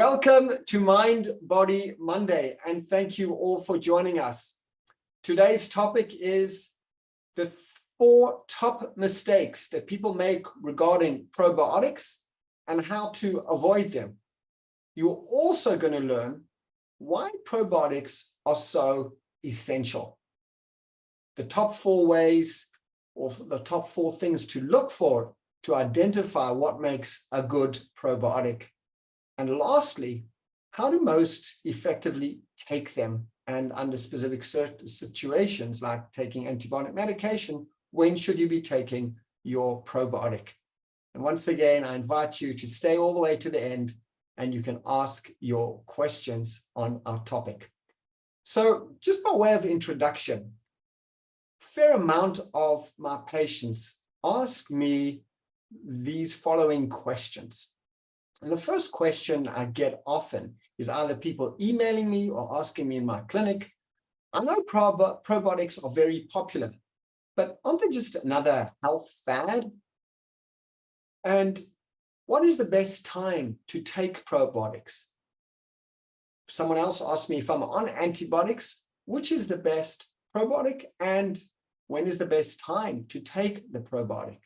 Welcome to Mind Body Monday, and thank you all for joining us. Today's topic is the 4 top mistakes that people make regarding probiotics and how to avoid them. You're also going to learn why probiotics are so essential. The top 4 ways, or the top 4 things to look for to identify what makes a good probiotic. And lastly, how to most effectively take them, and under specific situations like taking antibiotic medication, when should you be taking your probiotic? And once again, I invite you to stay all the way to the end and you can ask your questions on our topic. So just by way of introduction, a fair amount of my patients ask me these following questions. And the first question I get often is either people emailing me or asking me in my clinic, I know probiotics are very popular, but aren't they just another health fad? And what is the best time to take probiotics? Someone else asked me if I'm on antibiotics, which is the best probiotic and when is the best time to take the probiotic?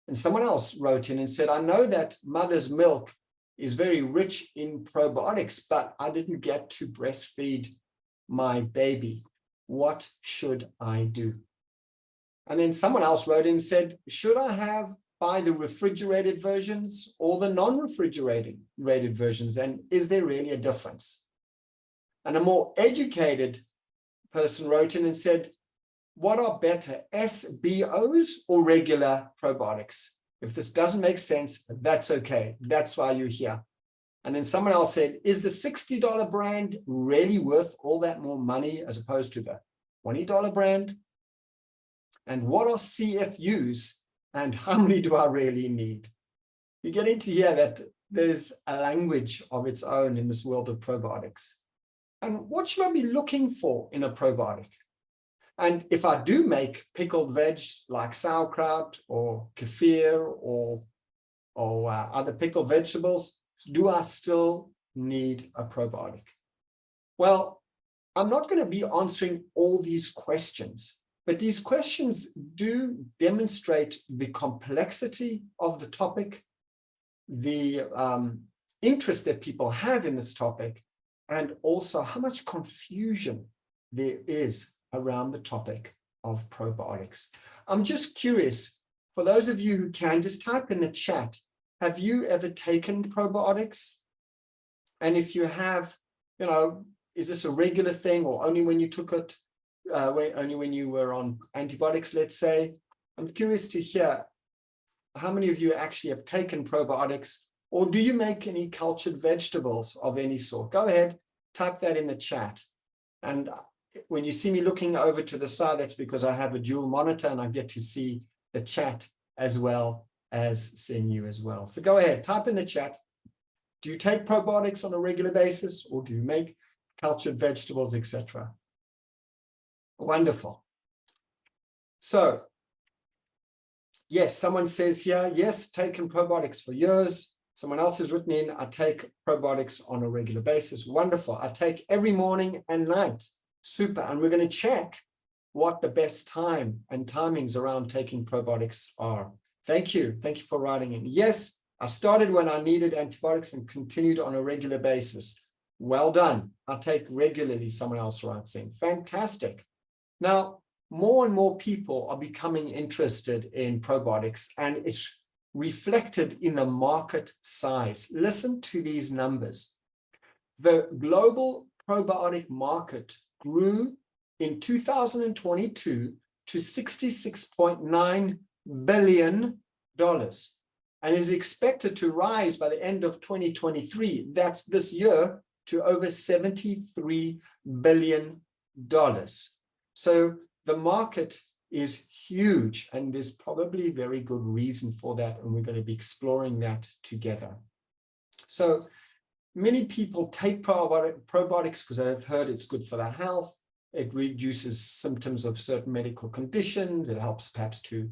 And someone else wrote in and said, I know that mother's milk is very rich in probiotics, but I didn't get to breastfeed my baby. What should I do? And then someone else wrote in and said, should I buy the refrigerated versions or the non-refrigerated versions? And is there really a difference? And a more educated person wrote in and said, what are better, SBOs or regular probiotics? If this doesn't make sense, that's okay. That's why you're here. And then someone else said, is the $60 brand really worth all that more money as opposed to the $20 brand? And what are CFUs and how many do I really need? You get into here that there's a language of its own in this world of probiotics. And what should I be looking for in a probiotic? And if I do make pickled veg like sauerkraut or kefir or other pickled vegetables, do I still need a probiotic? Well, I'm not going to be answering all these questions, but these questions do demonstrate the complexity of the topic, the interest that people have in this topic, and also how much confusion there is around the topic of probiotics. I'm just curious, for those of you who can, just type in the chat, have you ever taken probiotics? And if you have, is this a regular thing or only when you took it, only when you were on antibiotics, let's say? I'm curious to hear how many of you actually have taken probiotics, or do you make any cultured vegetables of any sort? Go ahead, type that in the chat. And when you see me looking over to the side, that's because I have a dual monitor and I get to see the chat as well as seeing you as well. So go ahead, type in the chat. Do you take probiotics on a regular basis, or do you make cultured vegetables, etc.? Wonderful. So, yes, someone says here, yes, taken probiotics for years. Someone else has written in, I take probiotics on a regular basis. Wonderful. I take every morning and night. Super. And we're going to check what the best time and timings around taking probiotics are. Thank you. Thank you for writing in. Yes, I started when I needed antibiotics and continued on a regular basis. Well done. I take regularly, someone else writes in. Fantastic. Now, more and more people are becoming interested in probiotics, and it's reflected in the market size. Listen to these numbers. The global probiotic market grew in 2022 to $66.9 billion and is expected to rise by the end of 2023, that's this year, to over $73 billion. So the market is huge, and there's probably very good reason for that, and we're going to be exploring that together. So many people take probiotics because they've heard it's good for their health. It reduces symptoms of certain medical conditions. It helps perhaps to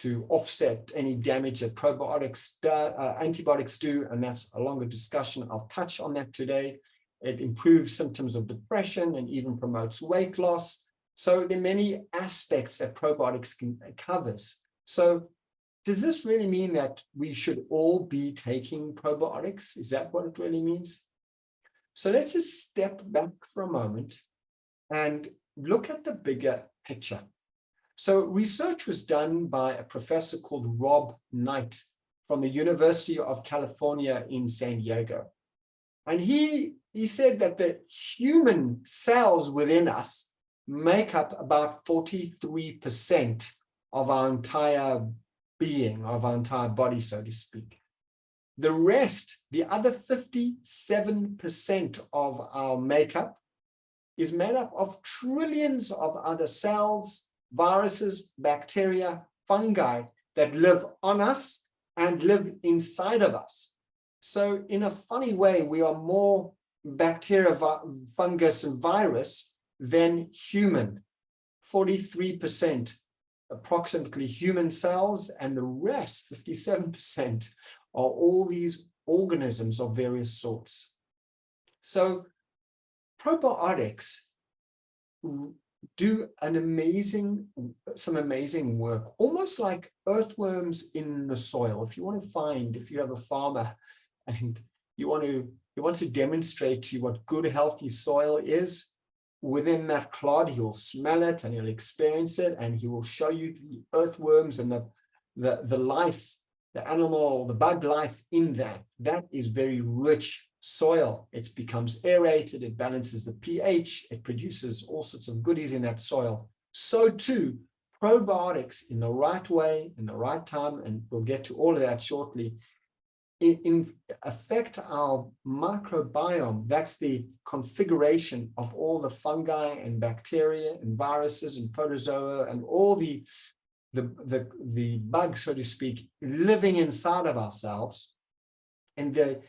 to offset any damage that probiotics do, antibiotics do, and that's a longer discussion. I'll touch on that today. It improves symptoms of depression and even promotes weight loss. So there are many aspects that probiotics covers. So does this really mean that we should all be taking probiotics? Is that what it really means? So let's just step back for a moment and look at the bigger picture. So research was done by a professor called Rob Knight from the University of California in San Diego. And he said that the human cells within us make up about 43% of our entire being, of our entire body, so to speak. The rest, the other 57% of our makeup, is made up of trillions of other cells, viruses, bacteria, fungi that live on us and live inside of us. So in a funny way, we are more bacteria, fungus, and virus than human. 43% approximately human cells, and the rest, 57%, are all these organisms of various sorts. So probiotics do some amazing work, almost like earthworms in the soil. If you have a farmer and you want to demonstrate to you what good, healthy soil is, within that clod, he will smell it and he'll experience it, and he will show you the earthworms and the life, the animal, the bug life in that. That is very rich soil. It becomes aerated, it balances the pH, it produces all sorts of goodies in that soil. So too, probiotics in the right way, in the right time, and we'll get to all of that shortly, affect our microbiome. That's the configuration of all the fungi and bacteria and viruses and protozoa and all the bugs, so to speak, living inside of ourselves. And the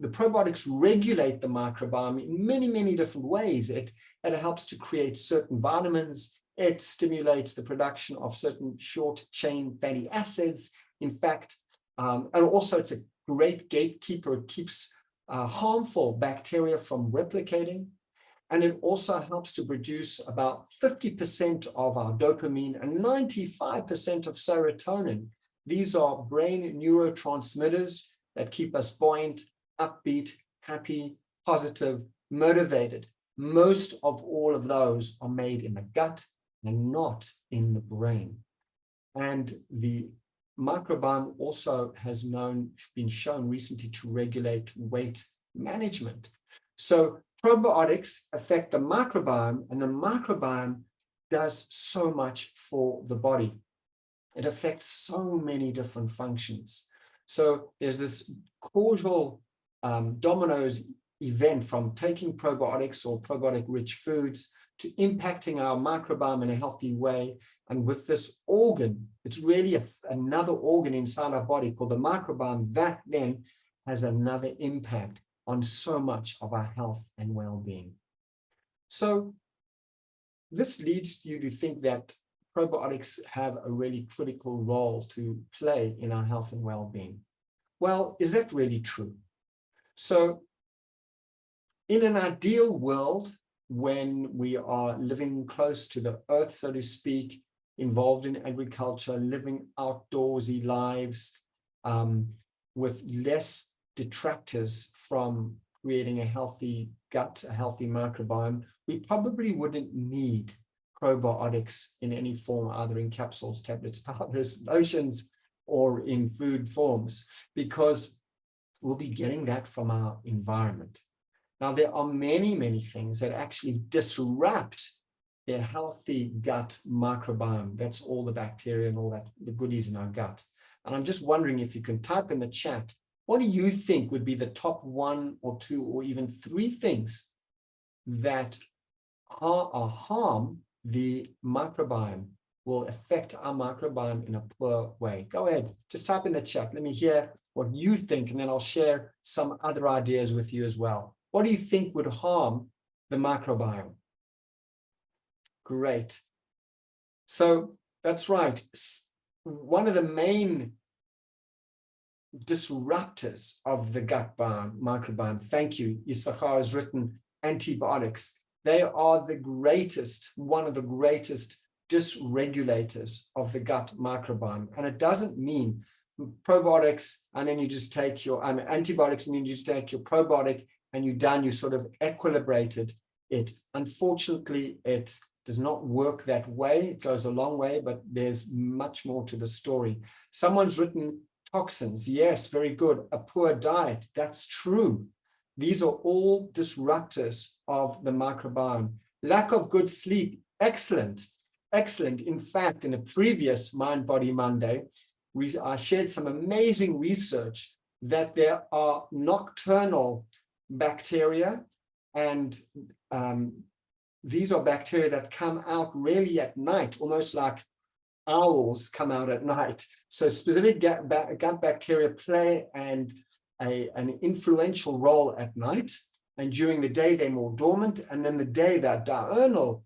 probiotics regulate the microbiome in many, many different ways. It helps to create certain vitamins. It stimulates the production of certain short-chain fatty acids. In fact, and also it's a great gatekeeper. It keeps harmful bacteria from replicating. And it also helps to produce about 50% of our dopamine and 95% of serotonin. These are brain neurotransmitters that keep us buoyant, upbeat, happy, positive, motivated. Most of all of those are made in the gut and not in the brain. And the microbiome also has been shown recently to regulate weight management. So probiotics affect the microbiome, and the microbiome does so much for the body. It affects so many different functions. So there's this causal dominoes event from taking probiotics or probiotic-rich foods to impacting our microbiome in a healthy way. And with this organ, it's really another organ inside our body called the microbiome that then has another impact on so much of our health and well-being. So this leads you to think that probiotics have a really critical role to play in our health and well-being. Well, is that really true? So in an ideal world, when we are living close to the earth, so to speak, involved in agriculture, living outdoorsy lives, with less detractors from creating a healthy gut, a healthy microbiome, we probably wouldn't need probiotics in any form, either in capsules, tablets, powders, lotions, or in food forms, because we'll be getting that from our environment. Now, there are many, many things that actually disrupt a healthy gut microbiome. That's all the bacteria and all that, the goodies in our gut. And I'm just wondering if you can type in the chat, what do you think would be the top 1 or 2 or even 3 things that harm the microbiome, will affect our microbiome in a poor way? Go ahead, just type in the chat. Let me hear what you think, and then I'll share some other ideas with you as well. What do you think would harm the microbiome? Great. So that's right. one of the main disruptors of the gut microbiome. Thank you. Issachar has written antibiotics. They are the greatest, one of the greatest dysregulators of the gut microbiome. And it doesn't mean probiotics and then you just take your antibiotics and then you just take your probiotic and you're done, you sort of equilibrated it. Unfortunately, it does not work that way. It goes a long way, but there's much more to the story. Someone's written toxins. Yes, very good. A poor diet. That's true. These are all disruptors of the microbiome. Lack of good sleep. Excellent. Excellent. In fact, in a previous Mind Body Monday, I shared some amazing research that there are nocturnal bacteria, and these are bacteria that come out really at night, almost like owls come out at night. So specific gut bacteria play an influential role at night, and during the day they're more dormant, and then the day that diurnal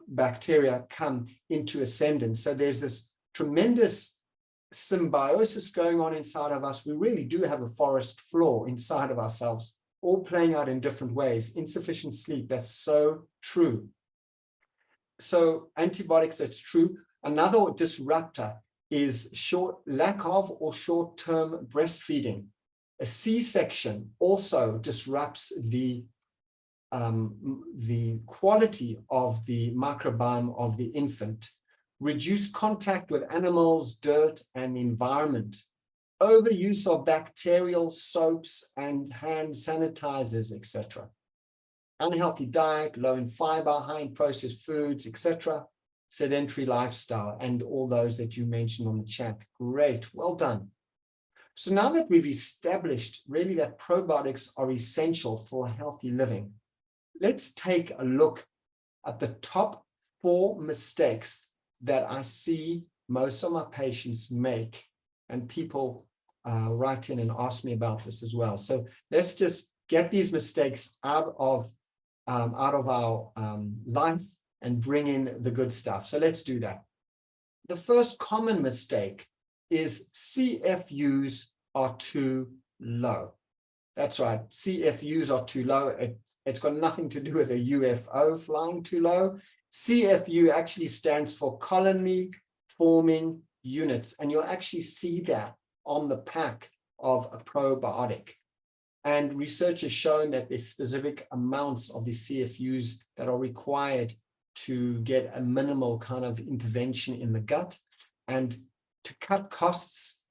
bacteria come into ascendance. So there's this tremendous symbiosis going on inside of us. We really do have a forest floor inside of ourselves, all playing out in different ways. Insufficient sleep, that's so true. So antibiotics, that's true. Another disruptor is lack of or short-term breastfeeding. A C-section also disrupts the quality of the microbiome of the infant. Reduced contact with animals, dirt, and the environment. Overuse of bacterial soaps and hand sanitizers, etc. Unhealthy diet, low in fiber, high in processed foods, etc. Sedentary lifestyle, and all those that you mentioned on the chat. Great, well done. So now that we've established really that probiotics are essential for healthy living, let's take a look at the top 4 mistakes that I see most of my patients make, and people write in and ask me about this as well. So let's just get these mistakes out of our life and bring in the good stuff. So let's do that. The first common mistake is CFUs are too low. That's right, CFUs are too low. It's got nothing to do with a UFO flying too low. CFU actually stands for colony forming units, and you'll actually see that on the pack of a probiotic. And research has shown that there's specific amounts of the CFUs that are required to get a minimal kind of intervention in the gut. And to cut costs,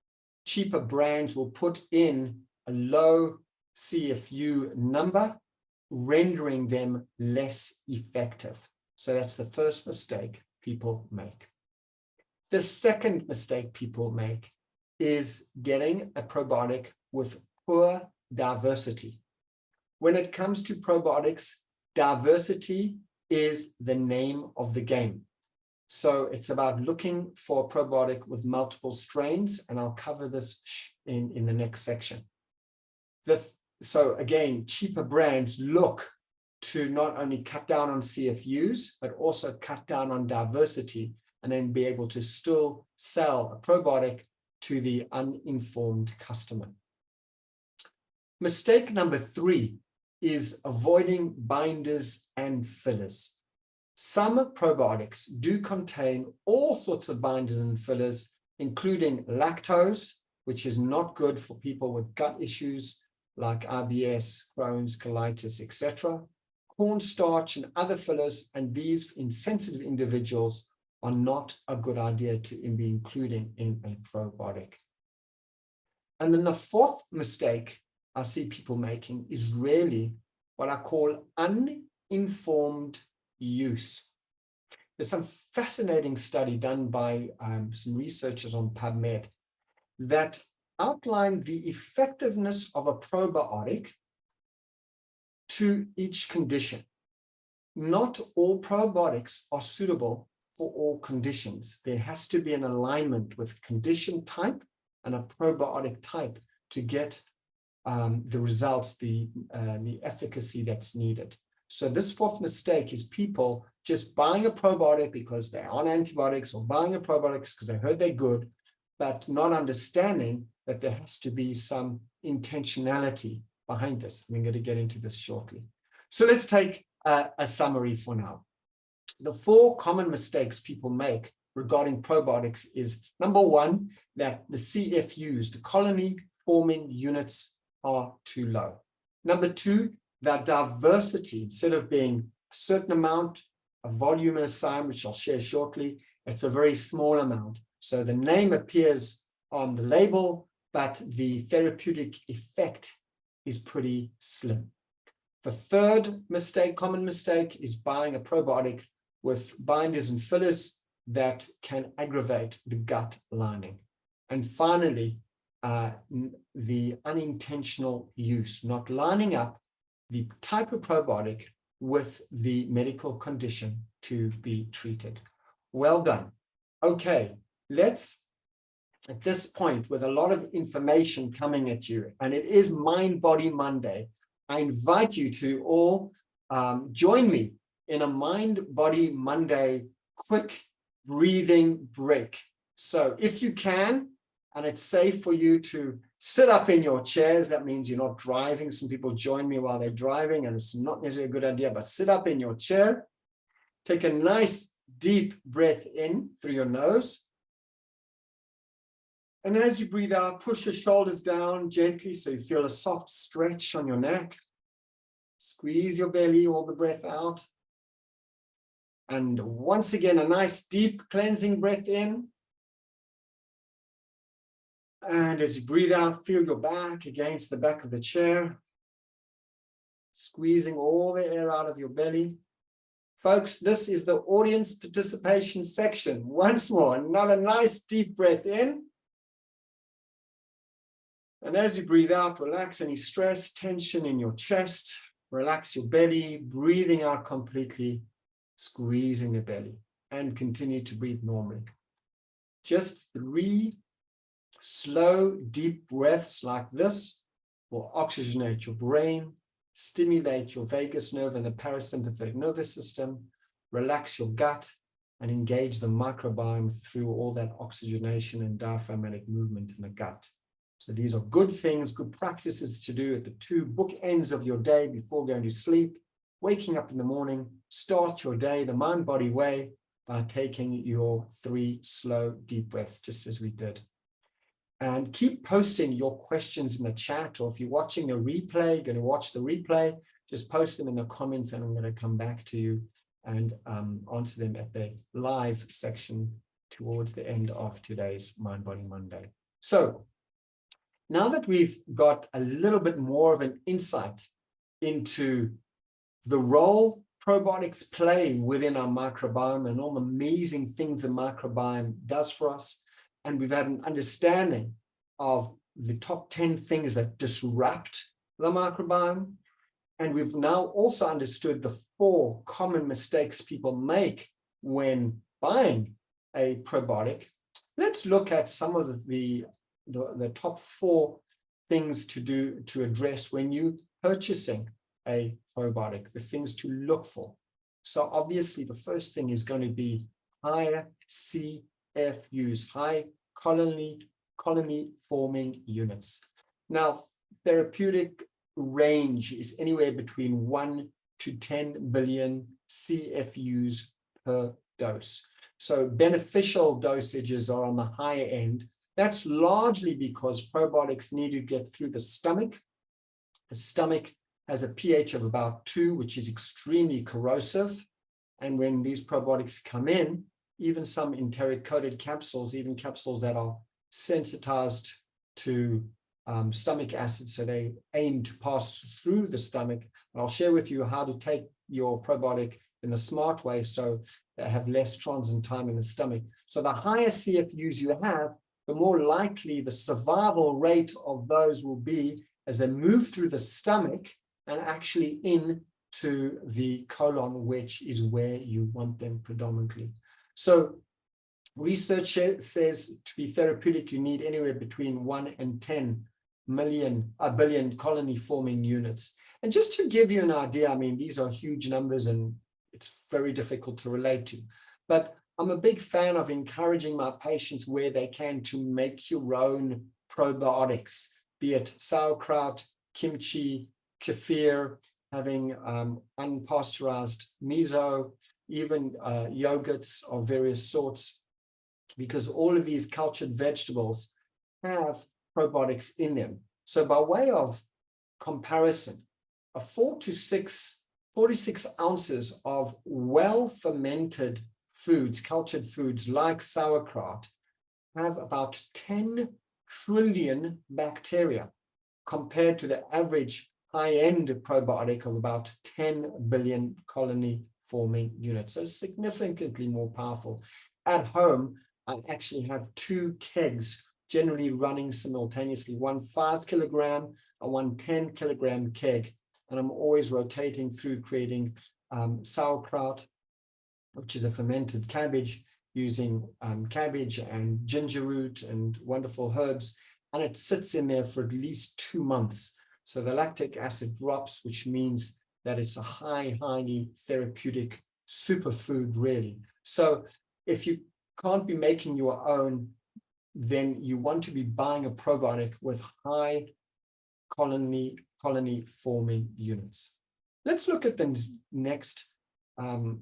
cheaper brands will put in a low CFU number, rendering them less effective. So that's the first mistake people make. The second mistake people make is getting a probiotic with poor diversity. When it comes to probiotics, diversity is the name of the game. So it's about looking for a probiotic with multiple strains, and I'll cover this in the next section. So again, cheaper brands look to not only cut down on CFUs, but also cut down on diversity, and then be able to still sell a probiotic to the uninformed customer. Mistake number 3 is avoiding binders and fillers. Some probiotics do contain all sorts of binders and fillers, including lactose, which is not good for people with gut issues like IBS, Crohn's, colitis, etc. Cornstarch and other fillers, and these in sensitive individuals are not a good idea to be including in a probiotic. And then the fourth mistake I see people making is really what I call uninformed use. There's some fascinating study done by some researchers on PubMed that outline the effectiveness of a probiotic to each condition. Not all probiotics are suitable for all conditions. There has to be an alignment with condition type and a probiotic type to get the results, the efficacy that's needed. So this fourth mistake is people just buying a probiotic because they're on antibiotics, or buying a probiotics because they heard they're good, but not understanding that there has to be some intentionality behind this. I'm going to get into this shortly. So let's take a summary for now. The 4 common mistakes people make regarding probiotics is, number 1, that the CFUs, the colony forming units, are too low. Number 2, that diversity, instead of being a certain amount, a volume and a sign, which I'll share shortly, it's a very small amount. So the name appears on the label, but the therapeutic effect is pretty slim. The third mistake, common mistake, is buying a probiotic with binders and fillers that can aggravate the gut lining. And finally, the unintentional use, not lining up the type of probiotic with the medical condition to be treated. Well done. Okay, let's, at this point, with a lot of information coming at you, and it is Mind Body Monday, I invite you to all join me in a Mind Body Monday quick breathing break. So if you can, and it's safe for you to sit up in your chairs, that means you're not driving. Some people join me while they're driving, and it's not necessarily a good idea, but sit up in your chair. Take a nice deep breath in through your nose. And as you breathe out, push your shoulders down gently so you feel a soft stretch on your neck. Squeeze your belly, all the breath out. And once again, a nice deep cleansing breath in. And as you breathe out, feel your back against the back of the chair, squeezing all the air out of your belly. Folks, this is the audience participation section. Once more, another nice deep breath in. And as you breathe out, relax any stress, tension in your chest. Relax your belly, breathing out completely, squeezing the belly, and continue to breathe normally. Just 3 slow, deep breaths like this will oxygenate your brain, stimulate your vagus nerve and the parasympathetic nervous system, relax your gut, and engage the microbiome through all that oxygenation and diaphragmatic movement in the gut. So these are good things, good practices to do at the 2 bookends of your day before going to sleep. Waking up in the morning, start your day the mind-body way by taking your 3 slow, deep breaths, just as we did. And keep posting your questions in the chat, or if you're watching the replay, going to watch the replay, just post them in the comments and I'm going to come back to you and answer them at the live section towards the end of today's Mind Body Monday. So now that we've got a little bit more of an insight into the role probiotics play within our microbiome and all the amazing things the microbiome does for us, and we've had an understanding of the top 10 things that disrupt the microbiome, and we've now also understood the 4 common mistakes people make when buying a probiotic, let's look at some of the top 4 things to address when you purchasing a probiotic, the things to look for. So obviously the first thing is going to be higher CFUs, high colony forming units. Now, therapeutic range is anywhere between 1 to 10 billion CFUs per dose. So beneficial dosages are on the higher end. That's largely because probiotics need to get through the stomach. The stomach has a pH of about 2, which is extremely corrosive. And when these probiotics come in, even some enteric-coated capsules, even capsules that are sensitized to stomach acid, so they aim to pass through the stomach. And I'll share with you how to take your probiotic in a smart way so they have less transit time in the stomach. So the higher CFUs you have, the more likely the survival rate of those will be as they move through the stomach and actually into the colon, which is where you want them predominantly. So research says to be therapeutic, you need anywhere between 1 and 10 billion colony forming units. And just to give you an idea, I mean, these are huge numbers and it's very difficult to relate to, but I'm a big fan of encouraging my patients where they can to make your own probiotics, be it sauerkraut, kimchi, kefir, having unpasteurized miso, even yogurts of various sorts, because all of these cultured vegetables have probiotics in them. So by way of comparison, a 46 ounces of well-fermented foods, cultured foods like sauerkraut, have about 10 trillion bacteria compared to the average high-end probiotic of about 10 billion colony-forming units. So significantly more powerful. At home, I actually have 2 kegs generally running simultaneously, one 5 kilogram and one 10 kilogram keg. And I'm always rotating through creating sauerkraut, which is a fermented cabbage, using cabbage and ginger root and wonderful herbs. And it sits in there for at least 2 months. So the lactic acid drops, which means that it's a highly therapeutic superfood, really. So if you can't be making your own, then you want to be buying a probiotic with high colony forming units. Let's look at the next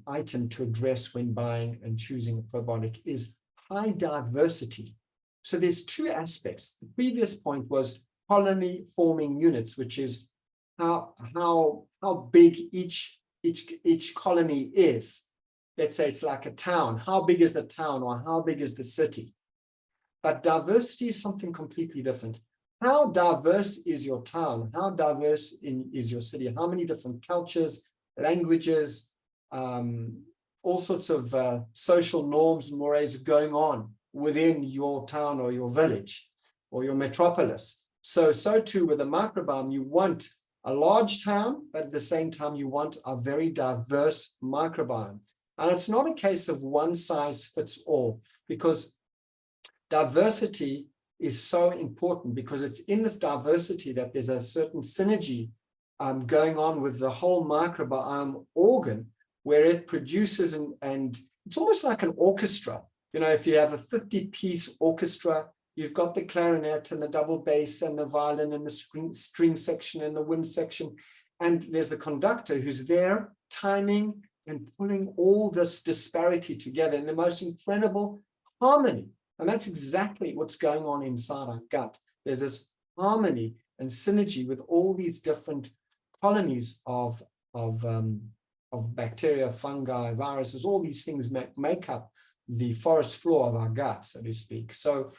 item to address when buying and choosing a probiotic is high diversity. So there's 2 aspects. The previous point was colony forming units, which is how big each colony is. Let's say it's like a town. How big is the town, or how big is the city? But diversity is something completely different. How diverse is your town? How diverse is your city? How many different cultures, languages, all sorts of social norms and mores going on within your town or your village or your metropolis? So too with the microbiome, you want a large town, but at the same time, you want a very diverse microbiome. And it's not a case of one size fits all, because diversity is so important, because it's in this diversity that there's a certain synergy going on with the whole microbiome organ, where it produces, and it's almost like an orchestra. You know, if you have a 50-piece orchestra, you've got the clarinet and the double bass and the violin and the string section and the wind section. And there's the conductor who's there timing and pulling all this disparity together in the most incredible harmony. And that's exactly what's going on inside our gut. There's this harmony and synergy with all these different colonies of bacteria, fungi, viruses. All these things make up the forest floor of our gut, so to speak. So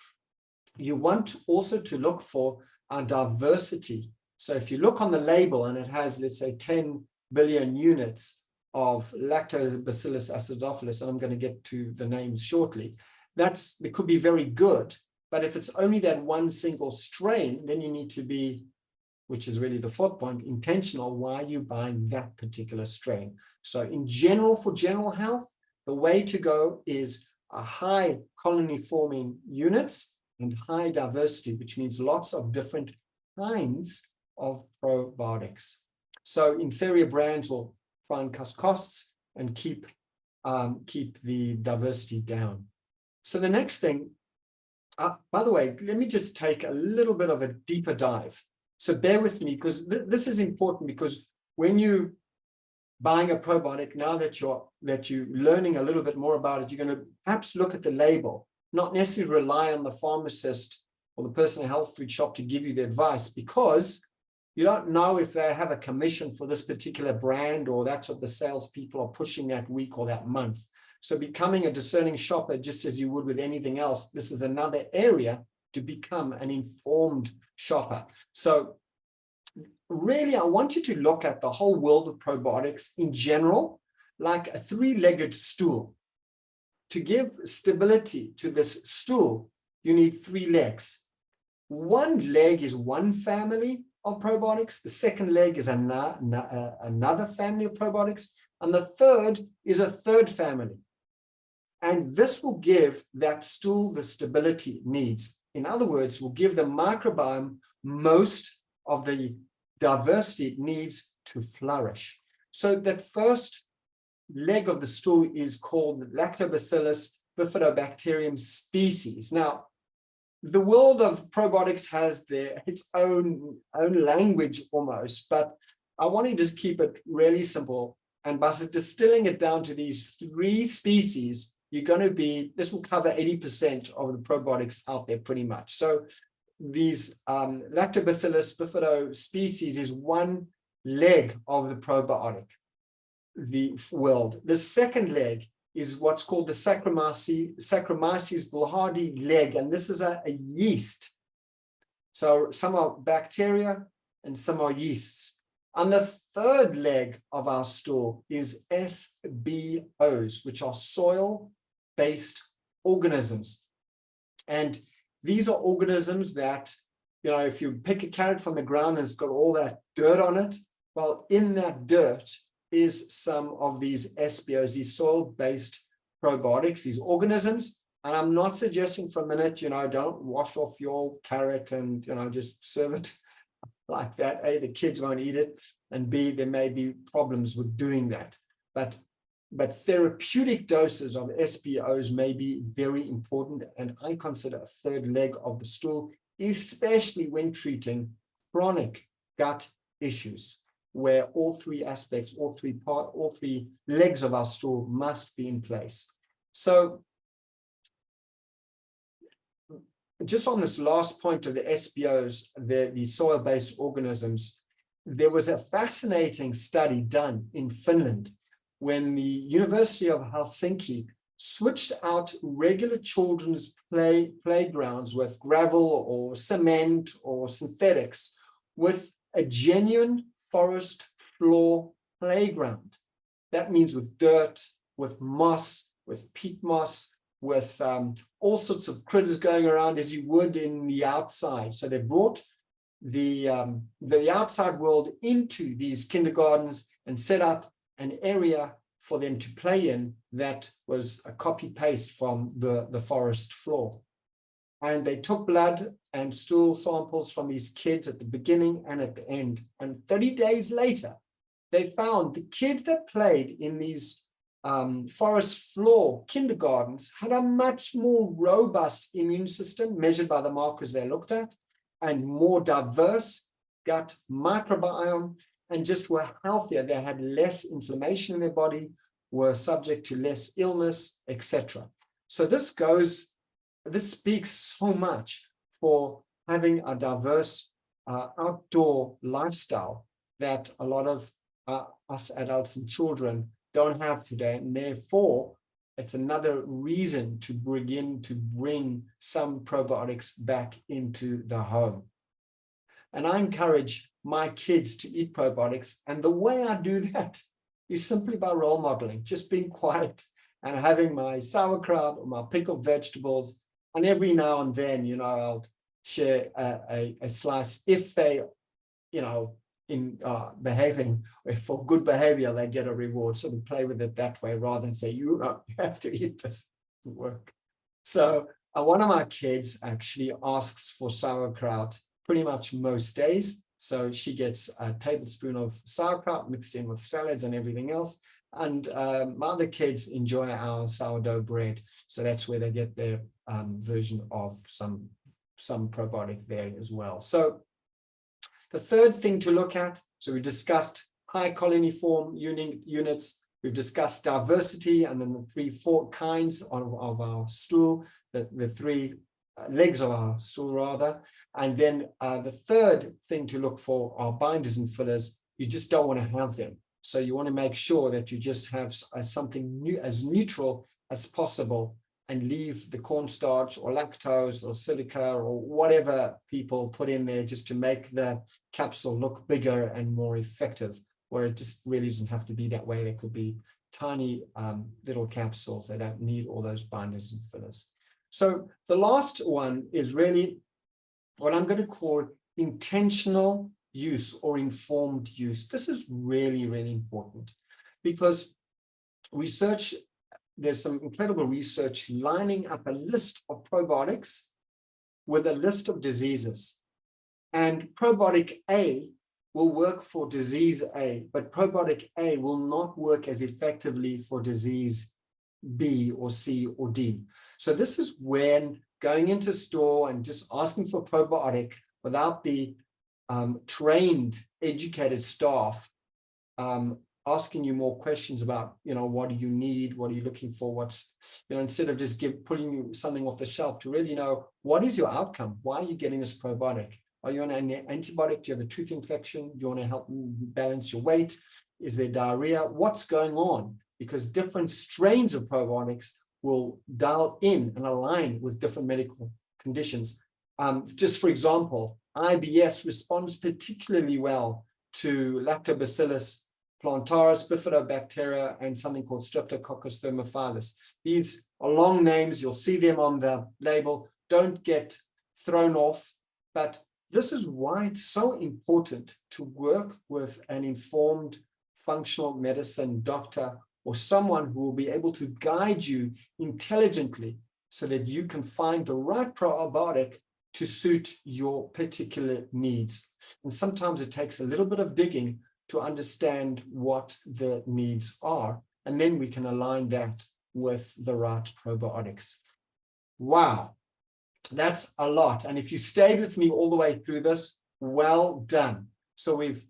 you want also to look for our diversity. So if you look on the label and it has, let's say, 10 billion units of Lactobacillus acidophilus, and I'm going to get to the names shortly, it could be very good. But if it's only that one single strain, then you need to be, which is really the 4th point, intentional. Why are you buying that particular strain? So in general, for general health, the way to go is a high colony forming units and high diversity, which means lots of different kinds of probiotics. So inferior brands will try and cut costs and keep the diversity down. So the next thing, by the way, let me just take a little bit of a deeper dive. So bear with me, because this is important, because when you buying a probiotic, now that you're learning a little bit more about it, you're going to perhaps look at the label, not necessarily rely on the pharmacist or the person in a health food shop to give you the advice, because you don't know if they have a commission for this particular brand, or that's what the salespeople are pushing that week or that month. So becoming a discerning shopper, just as you would with anything else, this is another area to become an informed shopper. So really, I want you to look at the whole world of probiotics in general, like a 3-legged stool. To give stability to this stool, you need 3 legs. One leg is one family of probiotics. The second leg is another family of probiotics. And the third is a third family. And this will give that stool the stability it needs. In other words, will give the microbiome most of the diversity it needs to flourish. So that first leg of the stool is called Lactobacillus bifidobacterium species. Now, the world of probiotics has its own language almost, but I want to just keep it really simple. And by distilling it down to these 3 species, this will cover 80% of the probiotics out there pretty much. So these Lactobacillus bifido species is one leg of the probiotic, the world. The second leg is what's called the Saccharomyces boulardii leg, and this is a yeast. So some are bacteria and some are yeasts. And the third leg of our stool is SBOs, which are soil-based organisms. And these are organisms that, if you pick a carrot from the ground and it's got all that dirt on it, well, in that dirt is some of these SBOs, these soil-based probiotics, these organisms. And I'm not suggesting for a minute, don't wash off your carrot and, just serve it like that. A, the kids won't eat it, and B, there may be problems with doing that. But therapeutic doses of SBOs may be very important, and I consider a third leg of the stool, especially when treating chronic gut issues, where all 3 aspects, all 3 legs of our stool must be in place. So just on this last point of the SBOs, the soil-based organisms, there was a fascinating study done in Finland when the University of Helsinki switched out regular children's playgrounds with gravel or cement or synthetics with a genuine forest floor playground. That means with dirt, with moss, with peat moss, with all sorts of critters going around as you would in the outside. So they brought the outside world into these kindergartens and set up an area for them to play in that was a copy-paste from the forest floor. And they took blood and stool samples from these kids at the beginning and at the end. And 30 days later, they found the kids that played in these forest floor kindergartens had a much more robust immune system measured by the markers they looked at, and more diverse gut microbiome, and just were healthier. They had less inflammation in their body, were subject to less illness, etc. So this speaks so much for having a diverse outdoor lifestyle that a lot of us adults and children don't have today, and therefore it's another reason to bring some probiotics back into the home. And I encourage my kids to eat probiotics, and the way I do that is simply by role modeling, just being quiet and having my sauerkraut or my pickled vegetables, and every now and then, I'll share a slice if they, in behaving for good behavior, they get a reward. So we play with it that way rather than say, you have to eat this to work. So one of my kids actually asks for sauerkraut pretty much most days. So she gets a tablespoon of sauerkraut mixed in with salads and everything else. And my other kids enjoy our sourdough bread. So that's where they get their version of some probiotic there as well. So the third thing to look at, so we discussed high coloniform units, we've discussed diversity, and then the 4 kinds of our stool, the 3 legs of our stool rather. And then the third thing to look for are binders and fillers. You just don't want to have them. So you want to make sure that you just have something new, as neutral as possible, and leave the cornstarch or lactose or silica or whatever people put in there just to make the capsule look bigger and more effective, where it just really doesn't have to be that way. There could be tiny little capsules. They don't need all those binders and fillers. So the last one is really what I'm going to call intentional use or informed use. This is really, really important because there's some incredible research lining up a list of probiotics with a list of diseases. And probiotic A will work for disease A, but probiotic A will not work as effectively for disease B or C or D. So this is when going into store and just asking for probiotic without the trained, educated staff asking you more questions about, what do you need? What are you looking for? What's, instead of just putting you something off the shelf, to really know what is your outcome? Why are you getting this probiotic? Are you on an antibiotic? Do you have a tooth infection? Do you want to help balance your weight? Is there diarrhea? What's going on? Because different strains of probiotics will dial in and align with different medical conditions. Just for example, IBS responds particularly well to Lactobacillus plantaris, bifidobacteria, and something called Streptococcus thermophilus. These are long names. You'll see them on the label. Don't get thrown off. But this is why it's so important to work with an informed functional medicine doctor or someone who will be able to guide you intelligently so that you can find the right probiotic to suit your particular needs. And sometimes it takes a little bit of digging to understand what the needs are, and then we can align that with the right probiotics. Wow, that's a lot. And if you stayed with me all the way through this, well done. So we've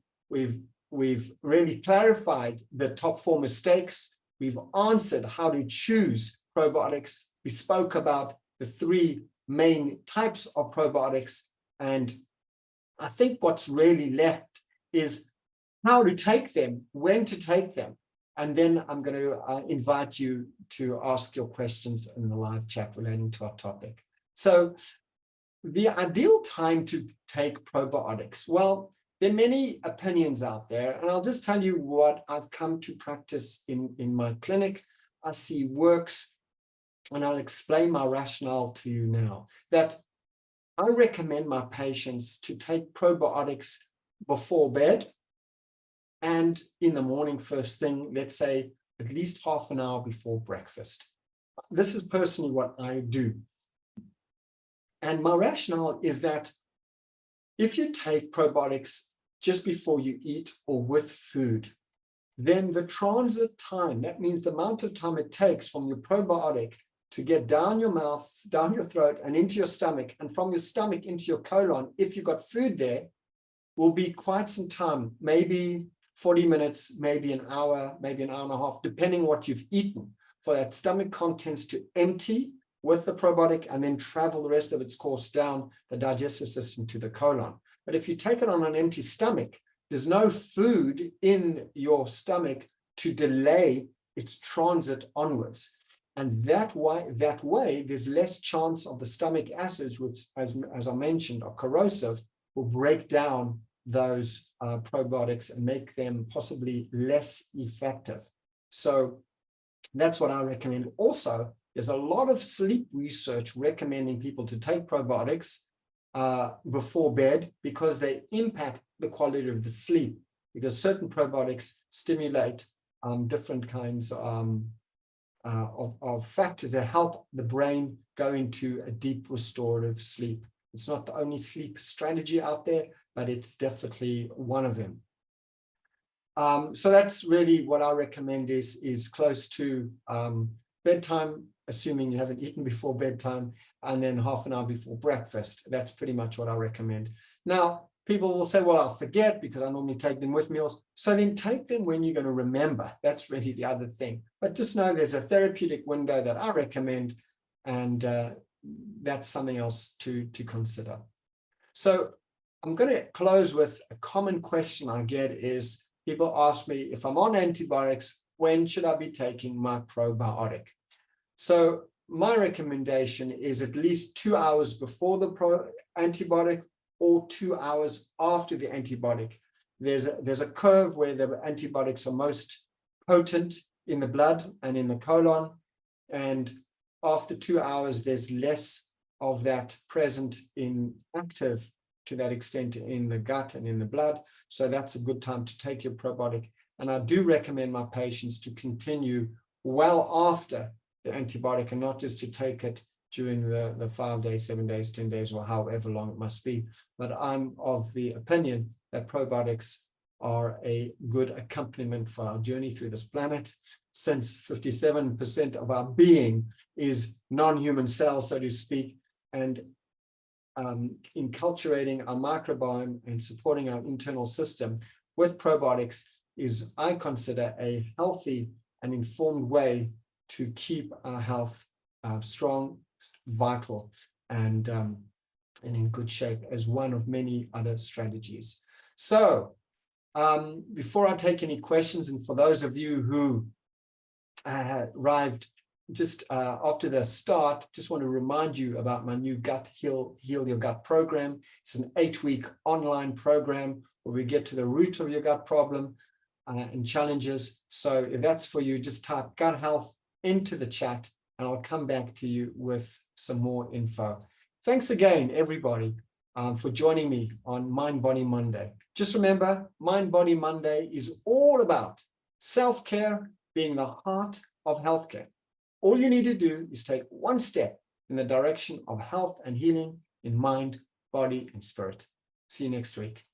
really clarified the top 4 mistakes. We've answered how to choose probiotics. We spoke about the 3 main types of probiotics. And I think what's really left is how to take them, when to take them. And then I'm going to invite you to ask your questions in the live chat relating to our topic. So the ideal time to take probiotics, well, there are many opinions out there, and I'll just tell you what I've come to practice in my clinic. I see works, and I'll explain my rationale to you now. That I recommend my patients to take probiotics before bed and in the morning first thing, let's say at least half an hour before breakfast. This is personally what I do. And my rationale is that if you take probiotics just before you eat or with food, then the transit time, that means the amount of time it takes from your probiotic to get down your mouth, down your throat, and into your stomach, and from your stomach into your colon, if you've got food there, will be quite some time, maybe 40 minutes, maybe an hour, maybe an hour and a half, depending what you've eaten, for that stomach contents to empty with the probiotic and then travel the rest of its course down the digestive system to the colon. But if you take it on an empty stomach, there's no food in your stomach to delay its transit onwards. And that way, there's less chance of the stomach acids, which, as I mentioned, are corrosive, will break down those probiotics and make them possibly less effective. So that's what I recommend. Also, there's a lot of sleep research recommending people to take probiotics before bed because they impact the quality of the sleep, because certain probiotics stimulate different kinds of factors that help the brain go into a deep restorative sleep. It's not the only sleep strategy out there, but it's definitely one of them. So that's really what I recommend is close to bedtime, assuming you haven't eaten before bedtime, and then half an hour before breakfast. That's pretty much what I recommend. Now, people will say, well, I'll forget because I normally take them with meals. So then take them when you're going to remember. That's really the other thing. But just know there's a therapeutic window that I recommend, and that's something else to consider. So I'm going to close with a common question I get is people ask me, if I'm on antibiotics, when should I be taking my probiotic? So my recommendation is at least 2 hours before the antibiotic or 2 hours after the antibiotic. There's a curve where the antibiotics are most potent in the blood and in the colon, and after 2 hours, there's less of that present in active to that extent in the gut and in the blood. So that's a good time to take your probiotic. And I do recommend my patients to continue well after the antibiotic and not just to take it during the 5 days, 7 days, 10 days, or however long it must be. But I'm of the opinion that probiotics are a good accompaniment for our journey through this planet, since 57% of our being is non-human cells, so to speak, and enculturating our microbiome and supporting our internal system with probiotics is, I consider, a healthy and informed way to keep our health strong, vital, and in good shape, as one of many other strategies. So before I take any questions, and for those of you who arrived just after the start, just want to remind you about my new Heal Your Gut program. It's an 8-week online program where we get to the root of your gut problem and challenges. So if that's for you, just type gut health into the chat and I'll come back to you with some more info. Thanks again, everybody, for joining me on Mind Body Monday. Just remember, Mind Body Monday is all about self-care being the heart of healthcare. All you need to do is take one step in the direction of health and healing in mind, body, and spirit. See you next week.